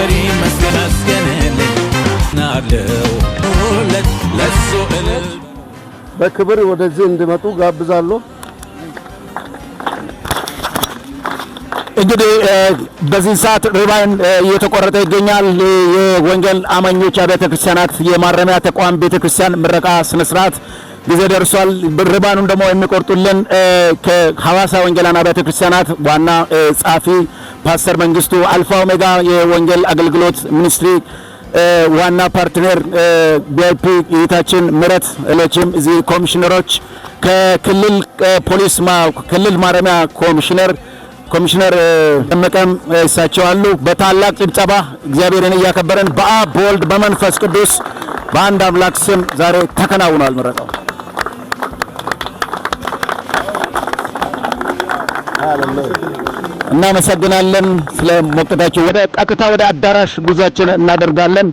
ይክበር ይመስገን አስገነልኝ ናለው ለሱ እልል በክብር ወደዚህ እንዲመጡ ጋብዛለሁ። እንግዲህ በዚህ ሰዓት ሪባን እየተቆረጠ ይገኛል። የወንጌል አማኞች አብያተ ክርስቲያናት የማረሚያ ተቋም ቤተክርስቲያን ምረቃ ስነ ስርዓት ጊዜ ደርሷል። ሪባኑን ደግሞ የሚቆርጡልን ከሐዋሳ ወንጌላውያን አብያተ ክርስቲያናት ዋና ጸሐፊ ፓስተር መንግስቱ፣ አልፋ ኦሜጋ የወንጌል አገልግሎት ሚኒስትሪ ዋና ፓርትነር ቢአይፒ እህታችን ምረት፣ ሌሎችም እዚህ ኮሚሽነሮች ከክልል ፖሊስ ክልል ማረሚያ ኮሚሽነር ደመቀም እሳቸው አሉ። በታላቅ ጭብጨባ እግዚአብሔርን እያከበረን በአብ በወልድ በመንፈስ ቅዱስ በአንድ አምላክ ስም ዛሬ ተከናውኗል ምረቃው። እናመሰግናለን ስለ ሞቅታችሁ። ወደ ቀጥታ ወደ አዳራሽ ጉዟችን እናደርጋለን።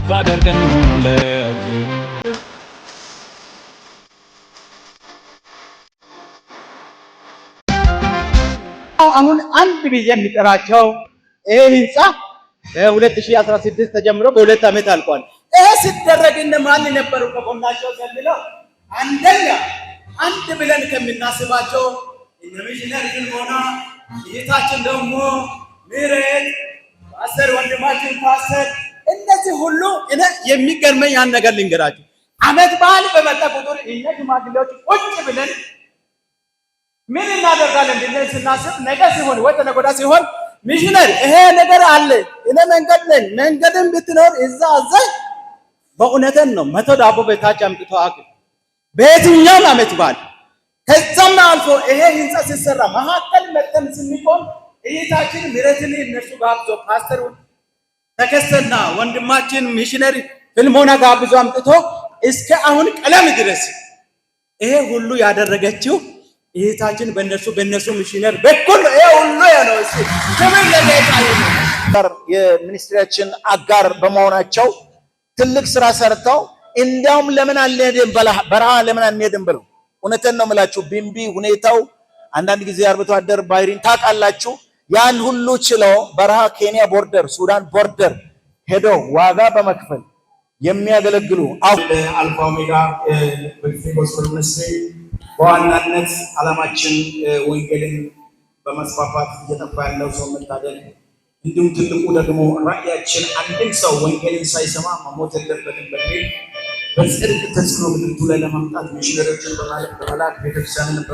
ባደርገን አሁን አንድ ጊዜ የሚጠራቸው ይሄ ህንጻ በ2016 ተጀምሮ በ2 ዓመት አልቋል። ይሄ ሲደረግ እነማን ነበሩ ከጎናቸው ዘምለው? አንደኛ አንድ ብለን ከምናስባቸው ሚሽነሪ ፊልሞና ይታችን ደግሞ ምረት ፓስተር ወንድማችን ፓስተር እነዚህ ሁሉ እኔ የሚገርመኝ ያን ነገር ልንገራችሁ። ዓመት በዓል በመጣ ቁጥር እኛ ሽማግሌዎች ቁጭ ብለን ምን እናደርጋለን ብለን ስናስብ ነገ ሲሆን ወይ ተነገ ወዲያ ሲሆን ሚሽነሪ ይሄ ነገር አለ እኔ መንገድ ነኝ መንገድን ብትኖር እዛ አዘይ በእውነትን ነው 100 ዳቦ ቤታች አምጥቶ አቅ በየትኛውም ዓመት በዓል ከዛም አልፎ ይሄ ህንጻ ሲሰራ መሀከል መተን ስንቆም እይታችን ምረትን እነሱ ጋብዞ ፓስተር ተከስተና ወንድማችን ሚሽነሪ ፊልሞና ጋብዞ አምጥቶ እስከ አሁን ቀለም ድረስ ይሄ ሁሉ ያደረገችው እይታችን በእነሱ ሚሽነሪ በኩል ይሄ ሁሉ ያለው እሺ ከምን ለጌታ ይሁን የሚኒስትሪያችን አጋር በመሆናቸው ትልቅ ስራ ሰርተው እንዲያውም ለምን አልሄድም በረሃ ለምን አንሄድም ብለው እውነቴን ነው የምላችሁ። ቢምቢ ሁኔታው አንዳንድ ጊዜ አርብቶ አደር ባይሪን ታውቃላችሁ። ያን ሁሉ ችለው በረሃ ኬንያ ቦርደር ሱዳን ቦርደር ሄደው ዋጋ በመክፈል የሚያገለግሉ አልፋ ኦሜጋ በጎስፔል ሚኒስትሪ በዋናነት ዓላማችን ወንጌልን በመስፋፋት እየጠፋ ያለው ሰው መታደግ፣ እንዲሁም ትልቁ ደግሞ ራእያችን አንድም ሰው ወንጌልን ሳይሰማ መሞት የለበትም በሚል በጽድቅ ተጽዕኖ ምድርቱ ላይ ለማምጣት ሚሽነሪዎችን በመላክ ቤተክርስቲያንን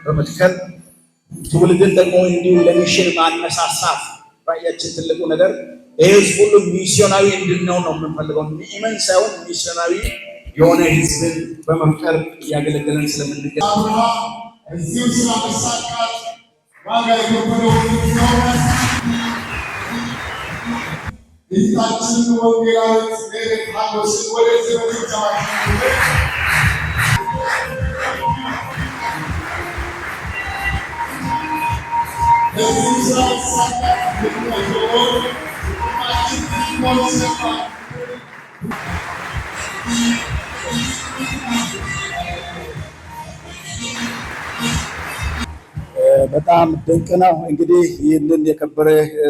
በመትከል ትውልድን ደግሞ እንዲሁ ለሚሽን ማነሳሳት ራእያችን ትልቁ ነገር ይህ ህዝብ ሁሉ ሚስዮናዊ እንድንሆን ነው የምንፈልገው። ምእመን ሳይሆን ሚስዮናዊ የሆነ ህዝብን በመፍጠር እያገለገለን ስለምንገኝ እዚሁ ስራ መሳካት ዋጋ የከፈለው ይታችን ወንጌላዊት ሜሬት ሀጎስን ወደዚህ በትንተማሽ እዚሁ ስራ መሳካት ምክንያቶች በጣም ድንቅ ነው። እንግዲህ ይህንን የከበረ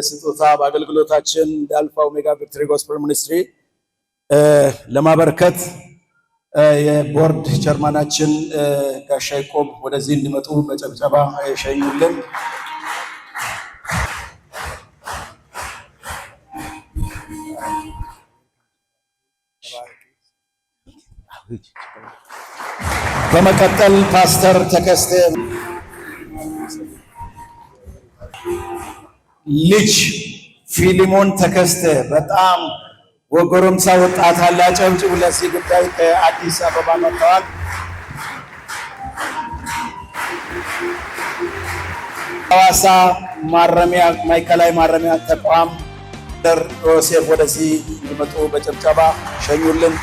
ስጦታ በአገልግሎታችን አልፋ ኦሜጋ ቪክቶሪ ጎስፔል ሚኒስትሪ ለማበርከት የቦርድ ቸርማናችን ጋሻ ይቆም ወደዚህ እንዲመጡ በጨብጨባ የሸኙልን። በመቀጠል ፓስተር ተከስተ ልጅ ፊሊሞን ተከስተ በጣም ወጎረምሳ ወጣት አለ። አጨብጭቡ ለዚህ ጉዳይ ከአዲስ አበባ መጥተዋል። ሐዋሳ ማረሚያ ማዕከላዊ ማረሚያ ተቋም ደር ዮሴፍ ወደዚህ እንዲመጡ በጭብጨባ ሸኙልን።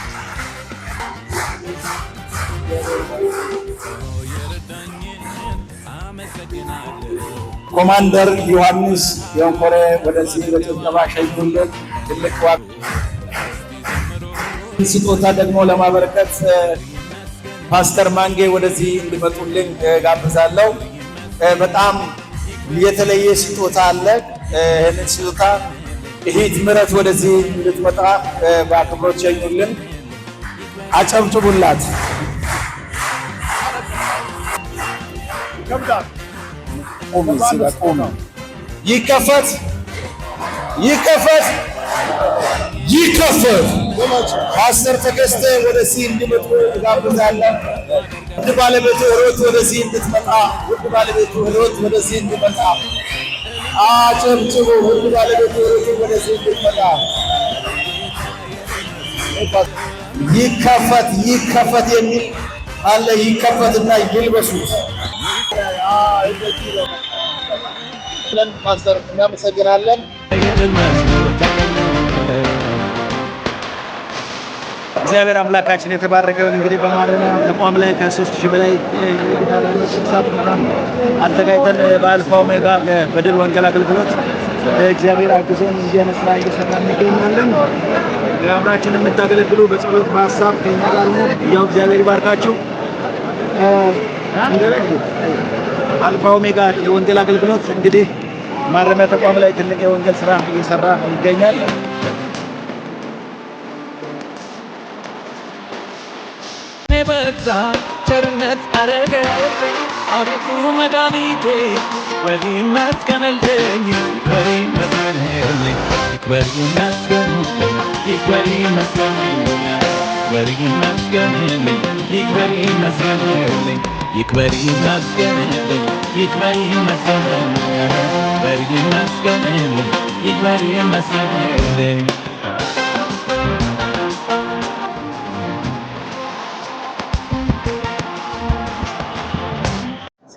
ኮማንደር ዮሐንስ የንኮሬ ወደዚህ በጭብጨባ ሸኙልን። ትልቅ ስጦታ ደግሞ ለማበረከት ፓስተር ማንጌ ወደዚህ እንዲመጡልን ጋብዛለሁ። በጣም የተለየ ስጦታ አለ። ይህንን ስጦታ እህት ምረት ወደዚህ እንድትመጣ በአክብሮት ሸኙልን። አጨብጭቡላት። ይከፈት ይከፈት ይከፈት። ፓስተር ተከስተ ወደዚህ እንዲመጡ ጋብዛለን። ውድ ባለቤቱ ሮት ወደዚህ እንድትመጣ፣ ውድ ባለቤቱ ሮት ወደዚህ እንድትመጣ አጨብጭቡ። ውድ ባለቤቱ ሮት ወደዚህ እንድትመጣ። ይከፈት ይከፈት የሚል አለ። ይከፈትና ይልበሱት። ፓስተር እናመሰግናለን። እግዚአብሔር አምላካችን የተባረከው እንግዲህ በማረሚያ ተቋም ላይ ከ3000 በላይ አዘጋጅተን በአልፋ ኦሜጋ በድል ወንጌል አገልግሎት እግዚአብሔር አግዞን እንዲህ ስራ እየሰራን እንገኛለን። አብራችሁን የምታገለግሉ በጸሎት በሀሳብ ከኛ ጋር ነው። ያው እግዚአብሔር ይባርካችሁ። አልፋ ኦሜጋ የወንጌል አገልግሎት እንግዲህ ማረሚያ ተቋም ላይ ትልቅ የወንጌል ስራ እየሰራ ይገኛል። በዛ ቸርነት አረገልኝ አቤቱ መድኃኒቴ ወዲ መስገንልኝ ይክበር ይመስገንልኝ ይክበር ይመስገንልኝ ይክበር ይመስገንልኝ ይክበር ይመስገንልኝ ይክበር ይመስገንልኝ ይክበር ይመስገንልኝ ይክበር ይመስገንልኝ ይክበር ይመስገንልኝ ይክበር ይመስገንልኝ።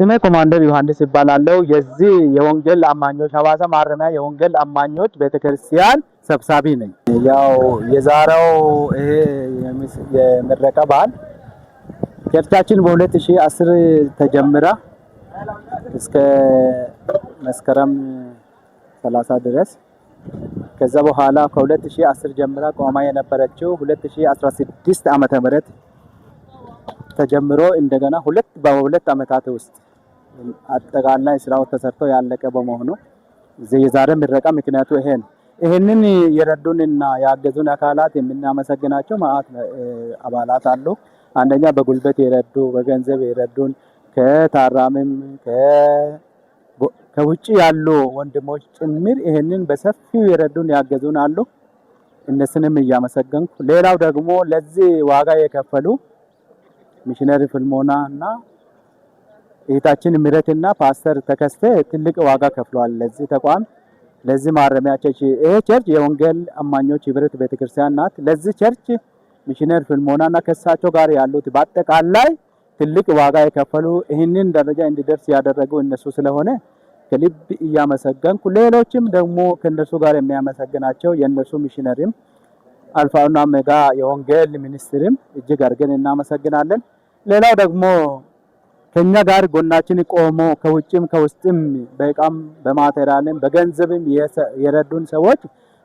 ስሜ ኮማንደር ዮሐንስ ይባላል። የዚህ የወንጌል አማኞች ሐዋሳ ማረሚያ የወንጌል አማኞች ቤተክርስቲያን ሰብሳቢ ነኝ። ያው የዛሬው ይሄ የምረቃ በዓል ቸርቻችን በ2010 ተጀምራ እስከ መስከረም 30 ድረስ ከዛ በኋላ ከ2010 ጀምራ ቆማ የነበረችው 2016 ዓመተ ምህረት ተጀምሮ እንደገና በሁለት ዓመታት ውስጥ አጠቃላይ ስራው ተሰርቶ ያለቀ በመሆኑ የዛሬ ምረቃ ምክንያቱ ይሄ ነው። ይሄንን የረዱንና ያገዙን አካላት የምናመሰግናቸው ማአት አባላት አሉ። አንደኛ በጉልበት የረዱ፣ በገንዘብ የረዱን፣ ከታራምም ከውጪ ያሉ ወንድሞች ጭምር ይሄንን በሰፊው የረዱን ያገዙን አሉ። እነሱንም እያመሰገንኩ ሌላው ደግሞ ለዚህ ዋጋ የከፈሉ ሚሽነሪ ፍልሞና እና እህታችን ምረትና ፓስተር ተከስተ ትልቅ ዋጋ ከፍለዋል። ለዚህ ተቋም ለዚህ ማረሚያ ቸርች ይሄ ቸርች የወንጌል አማኞች ህብረት ቤተክርስቲያን ናት። ለዚህ ቸርች ሚሽነሪ ፍልሞናና ከሳቸው ጋር ያሉት በአጠቃላይ ትልቅ ዋጋ የከፈሉ ይህንን ደረጃ እንዲደርስ ያደረጉ እነሱ ስለሆነ ከልብ እያመሰገንኩ ሌሎችም ደግሞ ከነሱ ጋር የሚያመሰግናቸው የነሱ ሚሽነሪም አልፋና ኦሜጋ የወንጌል ሚኒስትርም እጅግ አድርገን እናመሰግናለን። ሌላው ደግሞ ከኛ ጋር ጎናችን ቆሞ ከውጭም ከውስጥም በቃም በማቴሪያልም በገንዘብም የረዱን ሰዎች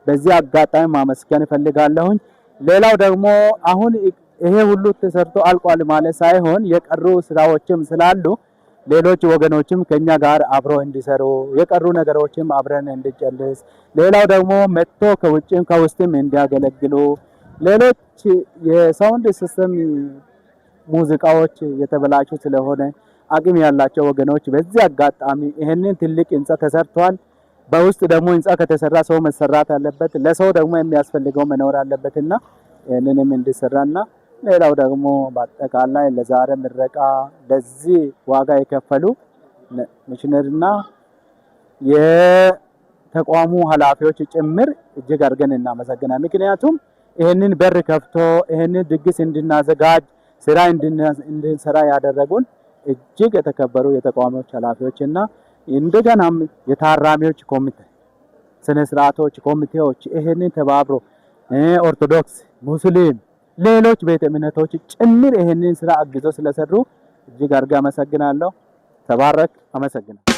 በዚህ አጋጣሚ ማመስገን እፈልጋለሁ። ሌላው ደግሞ አሁን ይሄ ሁሉ ተሰርቶ አልቋል ማለት ሳይሆን የቀሩ ስራዎችም ስላሉ ሌሎች ወገኖችም ከኛ ጋር አብሮ እንዲሰሩ የቀሩ ነገሮችም አብረን እንድጨልስ፣ ሌላው ደግሞ መጥቶ ከውጭም ከውስጥም እንዲያገለግሉ፣ ሌሎች የሳውንድ ሲስተም ሙዚቃዎች የተበላሹ ስለሆነ አቅም ያላቸው ወገኖች በዚህ አጋጣሚ ይሄንን ትልቅ ህንጻ ተሰርቷል። በውስጥ ደግሞ ህንጻ ከተሰራ ሰው መሰራት አለበት፣ ለሰው ደግሞ የሚያስፈልገው መኖር አለበትና ይሄንንም እንዲሰራና ሌላው ደግሞ በአጠቃላይ ለዛሬ ምረቃ ለዚህ ዋጋ የከፈሉ ሚሽነሪና የተቋሙ ኃላፊዎች ጭምር እጅግ አድርገን እናመሰግናለን። ምክንያቱም ይሄንን በር ከፍቶ ይሄንን ድግስ እንድናዘጋጅ ስራ እንድንሰራ ያደረጉን እጅግ የተከበሩ የተቋሞች ኃላፊዎችና እንደገናም የታራሚዎች ኮሚቴ ስነ ስርዓቶች ኮሚቴዎች ይሄንን ተባብሮ ኦርቶዶክስ፣ ሙስሊም፣ ሌሎች ቤተ እምነቶች ጭምር ይሄንን ስራ አግዞ ስለሰሩ እጅግ አድርጌ አመሰግናለሁ። ተባረክ። አመሰግናለሁ።